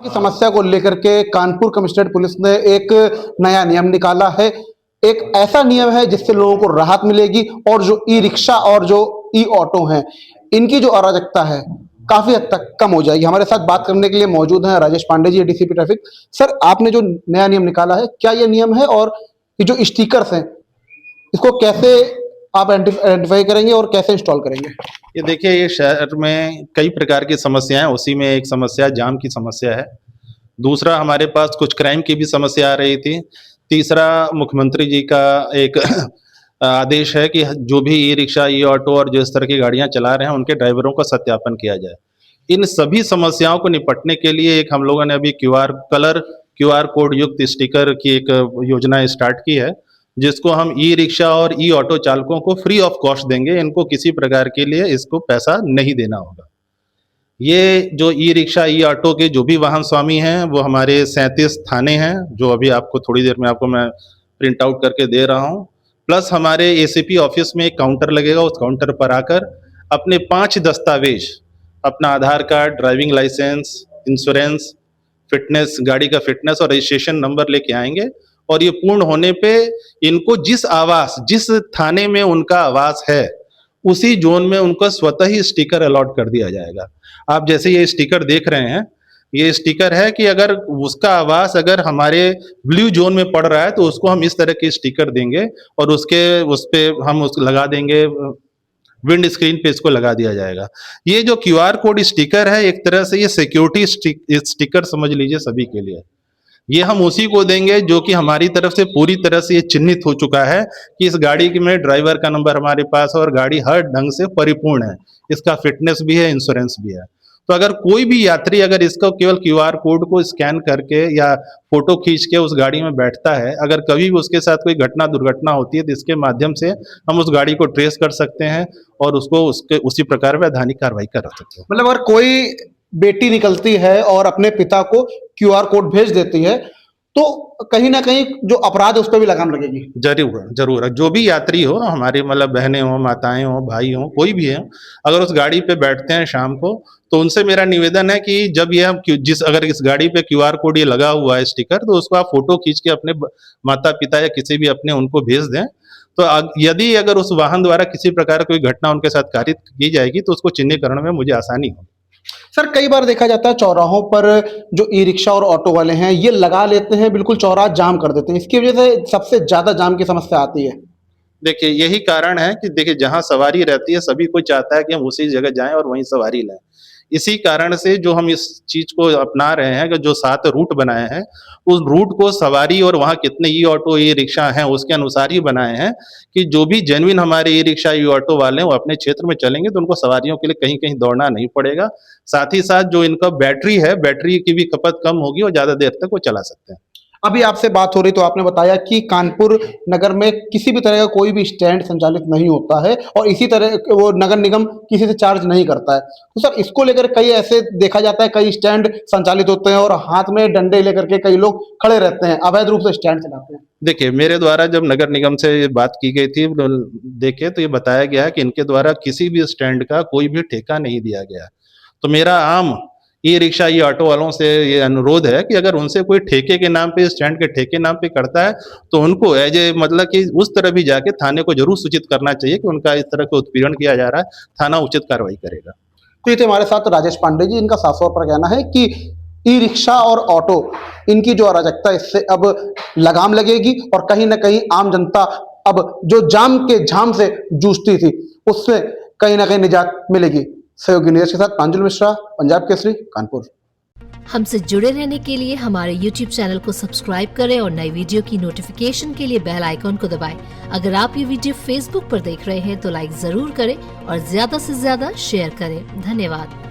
की समस्या को लेकर के कानपुर कमिश्नरेट पुलिस ने एक नया नियम निकाला है। एक ऐसा नियम है जिससे लोगों को राहत मिलेगी और जो ई रिक्शा और जो ई ऑटो हैं, इनकी जो अराजकता है काफी हद तक कम हो जाएगी। हमारे साथ बात करने के लिए मौजूद हैं Rajesh Pandey ji, DCP traffic. Sir, आपने जो नया नियम निकाला है, क्या ये नियम है और ये जो स्टिकर्स हैं, इसको कैसे आप आइडेंटिफाई करेंगे और कैसे इंस्टॉल करेंगे? ये देखिए, ये शहर में कई प्रकार की समस्याएं, उसी में एक समस्या जाम की समस्या है। दूसरा, हमारे पास कुछ क्राइम की भी समस्या आ रही थी। तीसरा, मुख्यमंत्री जी का एक आदेश है कि जो भी ई रिक्शा, ई ऑटो और जो इस तरह की गाड़ियां चला रहे हैं, उनके ड्राइवरों का सत्यापन किया जाए। इन सभी समस्याओं को निपटने के लिए एक हम लोगों ने अभी क्यूआर कोड युक्त स्टिकर की एक योजना स्टार्ट की है, जिसको हम ई रिक्शा और ई ऑटो चालकों को फ्री ऑफ कॉस्ट देंगे। इनको किसी प्रकार के लिए इसको पैसा नहीं देना होगा। ये जो ई रिक्शा, ई ऑटो के जो भी वाहन स्वामी हैं, वो हमारे 37 थाने हैं, जो अभी आपको थोड़ी देर में आपको मैं प्रिंट आउट करके दे रहा हूँ। प्लस हमारे एसीपी ऑफिस में एक काउंटर लगेगा। उस काउंटर पर आकर अपने 5 दस्तावेज, अपना Aadhaar card, driving licence, insurance, fitness, गाड़ी का फिटनेस और रजिस्ट्रेशन नंबर लेके आएंगे। और ये पूर्ण होने पे इनको जिस थाने में उनका आवास है, उसी जोन में उनको स्वतः ही स्टिकर अलॉट कर दिया जाएगा। आप जैसे ये स्टिकर देख रहे हैं, ये स्टिकर है कि अगर उसका आवास अगर हमारे ब्लू जोन में पड़ रहा है, तो उसको हम इस तरह के स्टिकर देंगे और उस पे हम उसको लगा देंगे, विंड स्क्रीन पे इसको लगा दिया जाएगा। ये जो क्यूआर कोड स्टिकर है, एक तरह से ये सिक्योरिटी स्टिकर समझ लीजिए सभी के लिए। ये हम उसी को देंगे जो कि हमारी तरफ से पूरी तरह से ये चिन्हित हो चुका है कि इस गाड़ी में ड्राइवर का नंबर हमारे पास है और गाड़ी हर ढंग से परिपूर्ण है, इसका फिटनेस भी है, इंश्योरेंस भी है। तो अगर कोई भी यात्री अगर इसको केवल क्यूआर कोड को स्कैन करके या फोटो खींच के उस गाड़ी में बैठता है, अगर कभी भी उसके साथ कोई दुर्घटना होती है, तो इसके माध्यम से हम उस गाड़ी को ट्रेस कर सकते हैं और उसको उसी प्रकार वैधानिक कार्रवाई कर सकते हैं। मतलब अगर कोई बेटी निकलती है और अपने पिता को क्यूआर कोड भेज देती है, तो कहीं ना कहीं जो अपराध है उस पर भी लगाम लगेगी। जरूर जो भी यात्री हो, हमारी मतलब बहनें हो, माताएं हो, भाई हो, कोई भी है, अगर उस गाड़ी पे बैठते हैं शाम को, तो उनसे मेरा निवेदन है कि जब ये हम अगर इस गाड़ी पे क्यूआर कोड ये लगा हुआ है स्टिकर, तो उसको आप फोटो खींच के अपने माता पिता या किसी भी अपने उनको भेज दें। तो यदि अगर उस वाहन द्वारा किसी प्रकार कोई घटना उनके साथ कारित की जाएगी, तो उसको चिन्हीकरण में मुझे आसानी होगी। सर, कई बार देखा जाता है चौराहों पर जो ई रिक्शा और ऑटो वाले हैं, ये लगा लेते हैं, बिल्कुल चौराहा जाम कर देते हैं। इसकी वजह से सबसे ज्यादा जाम की समस्या आती है। देखिए, यही कारण है कि देखिए, जहां सवारी रहती है, सभी कोई चाहता है कि हम उसी जगह जाएं और वहीं सवारी लें। इसी कारण से जो हम इस चीज को अपना रहे हैं कि जो 7 रूट बनाए हैं, उस रूट को सवारी और वहां कितने ई ऑटो, ई रिक्शा हैं, उसके अनुसार ही बनाए हैं कि जो भी जेन्युइन हमारे ई रिक्शा, ई ऑटो वाले हैं, वो अपने क्षेत्र में चलेंगे तो उनको सवारियों के लिए कहीं कहीं दौड़ना नहीं पड़ेगा। साथ ही साथ जो इनका बैटरी है, बैटरी की भी खपत कम होगी और ज्यादा देर तक वो चला सकते हैं। अभी आपसे बात हो रही तो आपने बताया कि कानपुर नगर में किसी भी तरह का कोई भी स्टैंड संचालित नहीं होता है और इसी तरह वो नगर निगम किसी से चार्ज नहीं करता है। तो सर, इसको लेकर कई ऐसे देखा जाता है, कई स्टैंड संचालित होते हैं और हाथ में डंडे लेकर के कई लोग खड़े रहते हैं, अवैध रूप से स्टैंड चलाते हैं। देखिए, मेरे द्वारा जब नगर निगम से ये बात की गई थी, देखिए तो ये बताया गया है कि इनके द्वारा किसी भी स्टैंड का कोई भी ठेका नहीं दिया गया। तो मेरा आम ई रिक्शा, ई ऑटो वालों से ये अनुरोध है कि अगर उनसे कोई ठेके के नाम पे, स्टैंड के ठेके नाम पे करता है, तो उनको एज ए मतलब कि उस तरह भी जाके थाने को जरूर सूचित करना चाहिए कि उनका इस तरह का उत्पीड़न किया जा रहा है, थाना उचित कार्रवाई करेगा। तो ये थे हमारे साथ राजेश पांडे जी। इनका साफ तौर पर कहना है कि ई रिक्शा और ऑटो, इनकी जो अराजकता, इससे अब लगाम लगेगी और कहीं ना कहीं आम जनता अब जो जाम के झाम से जूझती थी, उससे कहीं ना कहीं निजात मिलेगी। सहयोगी नीरज के साथ प्रांजल मिश्रा, पंजाब केसरी, कानपुर। हमसे जुड़े रहने के लिए हमारे YouTube चैनल को सब्सक्राइब करें और नई वीडियो की नोटिफिकेशन के लिए बेल आइकॉन को दबाएं। अगर आप ये वीडियो Facebook पर देख रहे हैं तो लाइक जरूर करें और ज्यादा से ज्यादा शेयर करें। धन्यवाद।